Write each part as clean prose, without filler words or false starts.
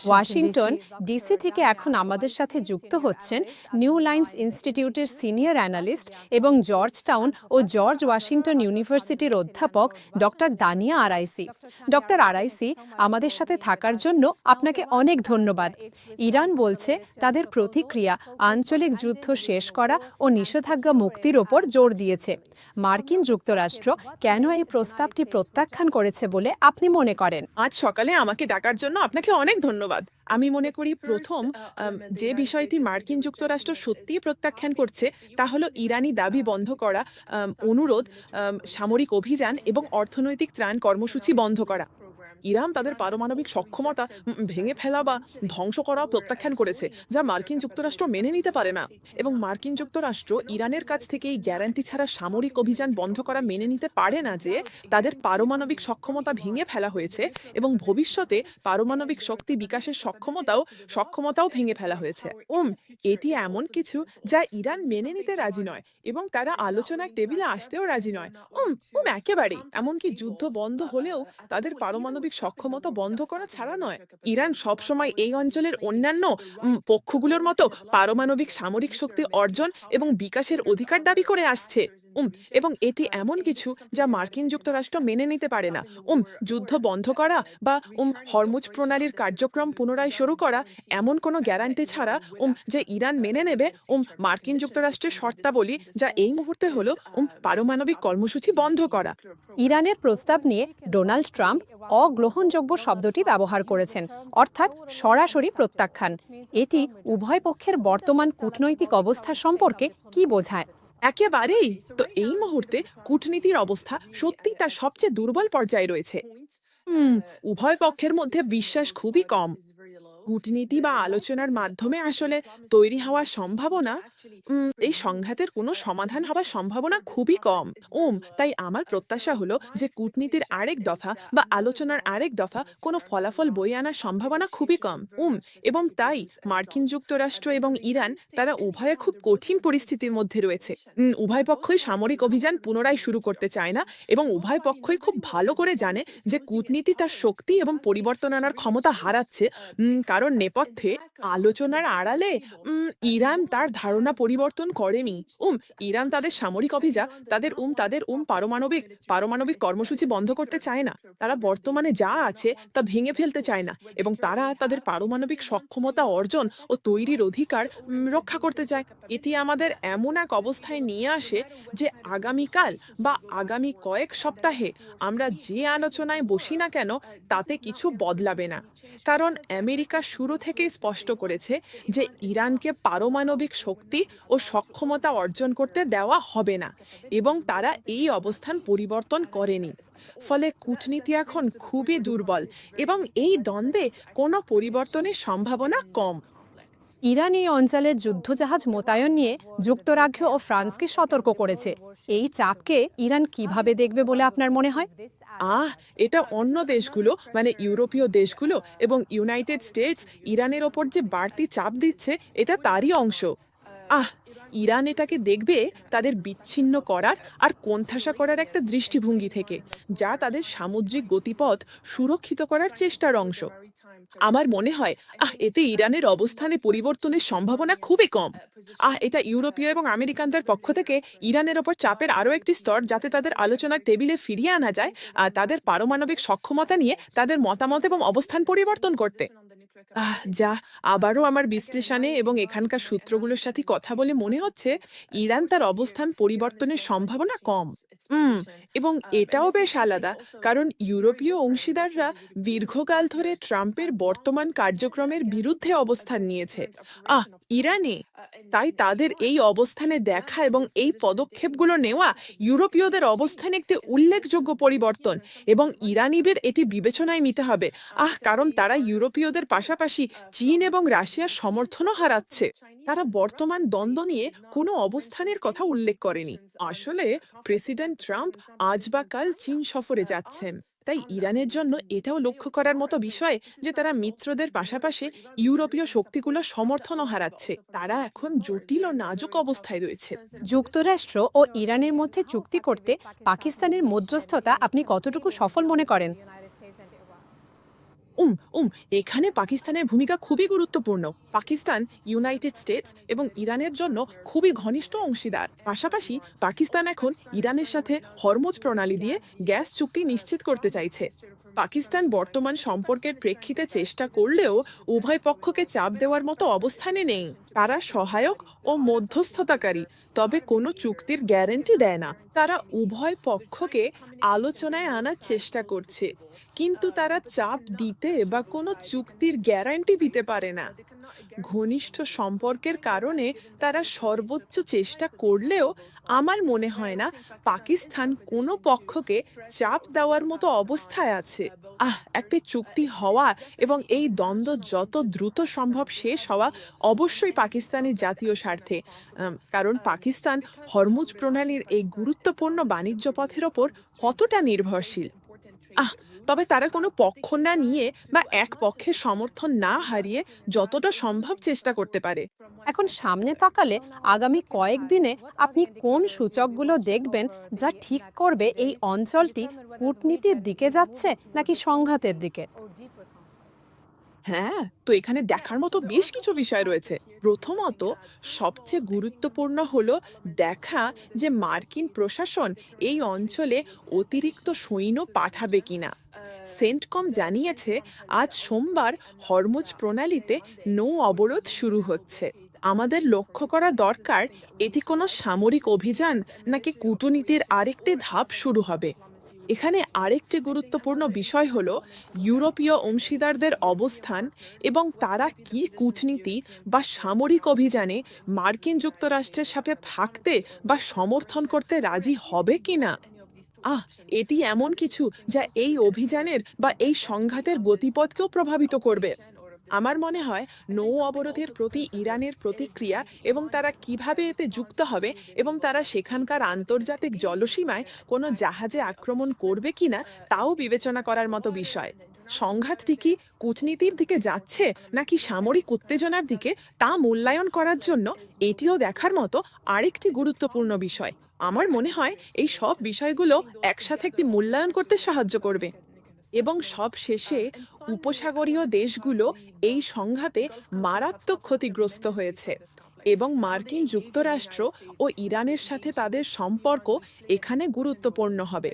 Washington DC থেকে এখন আমাদের সাথে যুক্ত হচ্ছেন নিউ লাইন্স ইনস্টিটিউটের সিনিয়র অ্যানালিস্ট এবং জর্জ টাউন ও জর্জ ওয়াশিংটন ইউনিভার্সিটির অধ্যাপক ডক্টর দানিয়া আরাইসি। ডক্টর আরাইসি, আমাদের সাথে থাকার জন্য আপনাকে অনেক ধন্যবাদ। ইরান বলছে তাদের প্রতিক্রিয়া আঞ্চলিক যুদ্ধ শেষ করা ও নিষেধাজ্ঞা মুক্তির ওপর জোর দিয়েছে। মার্কিন যুক্তরাষ্ট্র কেন এই প্রস্তাবটি প্রত্যাখ্যান করেছে বলে আপনি মনে করেন? আজ সকালে আমাকে ডাকার জন্য আপনাকে অনেক ধন্যবাদ। আমি মনে করি প্রথম যে বিষয়টি মার্কিন যুক্তরাষ্ট্র সত্যিই প্রত্যাখ্যান করছে তা হলো ইরানি দাবি বন্ধ করা, অনুরোধ, সামরিক অভিযান এবং অর্থনৈতিক ত্রাণ কর্মসূচি বন্ধ করা। ইরান তাদের পারমাণবিক সক্ষমতা ভেঙে ফেলা বা ধ্বংস করা প্রত্যাখ্যান করেছে, যা মার্কিন যুক্তরাষ্ট্র মেনে নিতে পারে না। এবং মার্কিন যুক্তরাষ্ট্র ইরানের কাছ থেকে এই গ্যারান্টি ছাড়া সামরিক অভিযান বন্ধ করা মেনে নিতে পারে না যে তাদের পারমাণবিক সক্ষমতা ভেঙে ফেলা হয়েছে এবং ভবিষ্যতে পারমাণবিক শক্তি বিকাশের সক্ষমতাও ভেঙে ফেলা হয়েছে। এটি এমন কিছু যা ইরান মেনে নিতে রাজি নয় এবং তারা আলোচনার টেবিলে আসতেও রাজি নয়। একেবারেই। এমনকি যুদ্ধ বন্ধ হলেও তাদের পারমাণবিক সক্ষমতা বন্ধ করা ছাড়া নয়। ইরান সবসময় এই অঞ্চলের অন্যান্য পক্ষগুলোর মতো পারমাণবিক সামরিক শক্তি অর্জন এবং বিকাশের অধিকার দাবি করে আসছে। এবং এটি এমন কিছু যা মার্কিন যুক্তরাষ্ট্র মেনে নিতে পারে না। যুদ্ধ বন্ধ করা বা হরমুজ প্রণালীর কার্যক্রম পুনরায় শুরু করা এমন কোনো গ্যারান্টি ছাড়া যে ইরান মেনে নেবে মার্কিন যুক্তরাষ্ট্রের শর্তাবলী, যা এই মুহূর্তে হলো পারমাণবিক কর্মসূচি বন্ধ করা। ইরানের প্রস্তাব নিয়ে ডোনাল্ড ট্রাম্প অগ্রহণযোগ্য শব্দটি ব্যবহার করেছেন, অর্থাৎ সরাসরি প্রত্যাখ্যান। এটি উভয় পক্ষের বর্তমান কূটনৈতিক অবস্থা সম্পর্কে কি বোঝায়? একেবারেই। তো এই মুহূর্তে কূটনীতির অবস্থা সত্যি তার সবচেয়ে দুর্বল পর্যায়ে রয়েছে। উভয় পক্ষের মধ্যে বিশ্বাস খুবই কম। কূটনীতি বা আলোচনার মাধ্যমে আসলে তৈরি হওয়ার সম্ভাবনা, এই সংঘাতের কোনো সমাধান হওয়ার সম্ভাবনা খুবই কম। তাই আমার প্রত্যাশা হলো যে কূটনীতির আরেক দফা বা আলোচনার আরেক দফা কোনো ফলাফল বয়ে আনার সম্ভাবনা খুবই কম। এবং তাই মার্কিন যুক্তরাষ্ট্র এবং ইরান তারা উভয়ে খুব কঠিন পরিস্থিতির মধ্যে রয়েছে। উভয় পক্ষই সামরিক অভিযান পুনরায় শুরু করতে চায় না এবং উভয় পক্ষই খুব ভালো করে জানে যে কূটনীতি তার শক্তি এবং পরিবর্তন আনার ক্ষমতা হারাচ্ছে। কারণ নেপথ্যে আলোচনার আড়ালে ইরান তার ধারণা পরিবর্তন করেনি। ইরান তাদের সামরিক অভিযান, তাদের পারমাণবিক কর্মসূচি বন্ধ করতে চায় না। তারা বর্তমানে যা আছে তা ভেঙে ফেলতে চায় না এবং তারা তাদের পারমাণবিক সক্ষমতা অর্জন ও তৈরির অধিকার রক্ষা করতে চায়। এটি আমাদের এমন এক অবস্থায় নিয়ে আসে যে আগামীকাল বা আগামী কয়েক সপ্তাহে আমরা যে আলোচনায় বসি না কেন তাতে কিছু বদলাবে না। কারণ আমেরিকা শুরু থেকেই স্পষ্ট করেছে যে ইরানকে পারমাণবিক শক্তি ও সক্ষমতা অর্জন করতে দেওয়া হবে না এবং তারা এই অবস্থান পরিবর্তন করেনি। ফলে কূটনীতি এখন খুবই দুর্বল এবং এই দ্বন্দ্বে কোনো পরিবর্তনের সম্ভাবনা কম। ইরান এই অঞ্চলে যুদ্ধজাহাজ মোতায়েন নিয়ে যুক্তরাজ্য ও ফ্রান্সকে সতর্ক করেছে। এই চাপকে ইরান কিভাবে দেখবে বলে আপনার মনে হয়? আহ এটা অন্য দেশগুলো, মানে ইউরোপীয় দেশগুলো এবং ইউনাইটেড স্টেটস ইরানের ওপর যে বাড়তি চাপ দিচ্ছে, এটা তারই অংশ। আহ ইরান এটাকে দেখবে তাদের বিচ্ছিন্ন করার আর কোণঠাসা করার একটা দৃষ্টিভঙ্গি থেকে, যা তাদের সামুদ্রিক গতিপথ সুরক্ষিত করার চেষ্টার অংশ। আমার মনে হয় এতে ইরানের অবস্থানে পরিবর্তনের সম্ভাবনা খুবই কম। এটা ইউরোপীয় এবং আমেরিকানদের পক্ষ থেকে ইরানের ওপর চাপের আরও একটি স্তর, যাতে তাদের আলোচনার টেবিলে ফিরিয়ে আনা যায় তাদের পারমাণবিক সক্ষমতা নিয়ে তাদের মতামত এবং অবস্থান পরিবর্তন করতে। যা আবারও আমার বিশ্লেষণে এবং এখানকার সূত্রগুলোর সাথে কথা বলে মনে হচ্ছে ইরান তার অবস্থান পরিবর্তনের সম্ভাবনা কম। এবং এটাও বেশ আলাদা, কারণ ইউরোপীয় অংশীদাররা দীর্ঘকাল ধরে ট্রাম্পের বর্তমান কার্যক্রমের বিরুদ্ধে অবস্থান নিয়েছে আহ ইরানে। তাই তাদের এই অবস্থানে দেখা এবং এই পদক্ষেপগুলো নেওয়া ইউরোপীয়দের অবস্থানে একটি উল্লেখযোগ্য পরিবর্তন এবং ইরানিদের এটি বিবেচনায় নিতে হবে। কারণ তারা ইউরোপীয়দের পাশাপাশি চীন এবং রাশিয়ার সমর্থনও হারাচ্ছে। তারা বর্তমান দ্বন্দ্ব নিয়ে কোনো অবস্থানের কথা উল্লেখ করেনি। আসলে প্রেসিডেন্ট ট্রাম্প আজ বা কাল চীন সফরে যাচ্ছেন। তাই ইরানের জন্য এটাও লক্ষ্য করার মতো বিষয় যে তারা মিত্রদের পাশাপাশি ইউরোপীয় শক্তিগুলো সমর্থনও হারাচ্ছে। তারা এখন জটিল ও নাজুক অবস্থায় রয়েছে। যুক্তরাষ্ট্র ও ইরানের মধ্যে চুক্তি করতে পাকিস্তানের মধ্যস্থতা আপনি কতটুকু সফল মনে করেন? উম উম এখানে পাকিস্তানের ভূমিকা খুবই গুরুত্বপূর্ণ। পাকিস্তান ইউনাইটেড স্টেটস এবং ইরানের জন্য খুবই ঘনিষ্ঠ অংশীদার। পাশাপাশি পাকিস্তান এখন ইরানের সাথে হরমুজ প্রণালী দিয়ে গ্যাস চুক্তি নিশ্চিত করতে চাইছে। পাকিস্তান বর্তমান সম্পর্কের প্রেক্ষিতে চেষ্টা করলেও উভয় পক্ষকে চাপ দেওয়ার মতো অবস্থানে নেই। তারা সহায়ক ও মধ্যস্থতাকারী, তবে কোনো চুক্তির গ্যারান্টি দেয় না। তারা উভয় পক্ষকে আলোচনায় আনার চেষ্টা করছে, কিন্তু তারা চাপ দিতে বা কোনো চুক্তির গ্যারান্টি দিতে পারে না। ঘনিষ্ঠ সম্পর্কের কারণে তারা সর্বোচ্চ চেষ্টা করলেও আমার মনে হয় না পাকিস্তান কোনো পক্ষকে চাপ দেওয়ার মতো অবস্থায় আছে। একটি চুক্তি হওয়া এবং এই দ্বন্দ্ব যত দ্রুত সম্ভব শেষ হওয়া অবশ্যই পাকিস্তানের জাতীয় স্বার্থে। কারণ পাকিস্তান হরমুজ প্রণালীর এই গুরুত্বপূর্ণ বাণিজ্য পথের ওপর কতটা নির্ভরশীল। আহ তবে তারা কোনো পক্ষ না নিয়ে বা এক পক্ষের সমর্থন না হারিয়ে যতটা সম্ভব চেষ্টা করতে পারে। এখন সামনে তাকালে আগামী কয়েকদিনে আপনি কোন সূচকগুলো দেখবেন যা ঠিক করবে এই অঞ্চলটি কূটনীতির দিকে যাচ্ছে নাকি সংঘাতের দিকে? হ্যাঁ, তো এখানে দেখার মতো বেশ কিছু বিষয় রয়েছে। প্রথমত, সবচেয়ে গুরুত্বপূর্ণ হলো দেখা যে মার্কিন প্রশাসন এই অঞ্চলে অতিরিক্ত সৈন্য পাঠাবে কিনা। সেন্টকম জানিয়েছে আজ সোমবার হরমুজ প্রণালীতে নৌ অবরোধ শুরু হচ্ছে। আমাদের লক্ষ্য করা দরকার এটি কোনো সামরিক অভিযান নাকি কূটনীতির আরেকটি ধাপ শুরু হবে। এখানে আরেকটি গুরুত্বপূর্ণ বিষয় হলো ইউরোপীয় অংশীদারদের অবস্থান এবং তারা কি কূটনীতি বা সামরিক অভিযানে মার্কিন যুক্তরাষ্ট্রের সাথে থাকতে বা সমর্থন করতে রাজি হবে কিনা। আহ এটি এমন কিছু যা এই অভিযানের বা এই সংঘাতের গতিপথকেও প্রভাবিত করবে। আমার মনে হয় নৌ অবরোধের প্রতি ইরানের প্রতিক্রিয়া এবং তারা কিভাবে এতে যুক্ত হবে এবং তারা সেখানকার আন্তর্জাতিক জলসীমায় কোনো জাহাজে আক্রমণ করবে কিনা তাও বিবেচনা করার মতো বিষয়। সংঘাতটি কি কূটনীতির দিকে যাচ্ছে নাকি সামরিক উত্তেজনার দিকে তা মূল্যায়ন করার জন্য এটিও দেখার মতো আরেকটি গুরুত্বপূর্ণ বিষয়। আমার মনে হয় এই সব বিষয়গুলো একসাথে একটি মূল্যায়ন করতে সাহায্য করবে। এবং সব শেষে উপসাগরীয় দেশগুলো এই সংঘাতে মারাত্মক ক্ষতিগ্রস্ত হয়েছে এবং মার্কিন যুক্তরাষ্ট্র ও ইরানের সাথে তাদের সম্পর্ক এখানে গুরুত্বপূর্ণ হবে।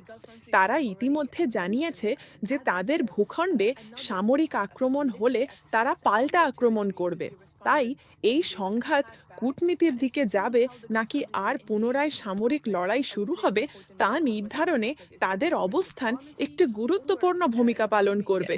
তারা ইতিমধ্যে জানিয়েছে যে তাদের ভূখণ্ডে সামরিক আক্রমণ হলে তারা পাল্টা আক্রমণ করবে। তাই এই সংঘাত কূটনীতির দিকে যাবে নাকি আর পুনরায় সামরিক লড়াই শুরু হবে তা নির্ধারণে তাদের অবস্থান একটি গুরুত্বপূর্ণ ভূমিকা পালন করবে।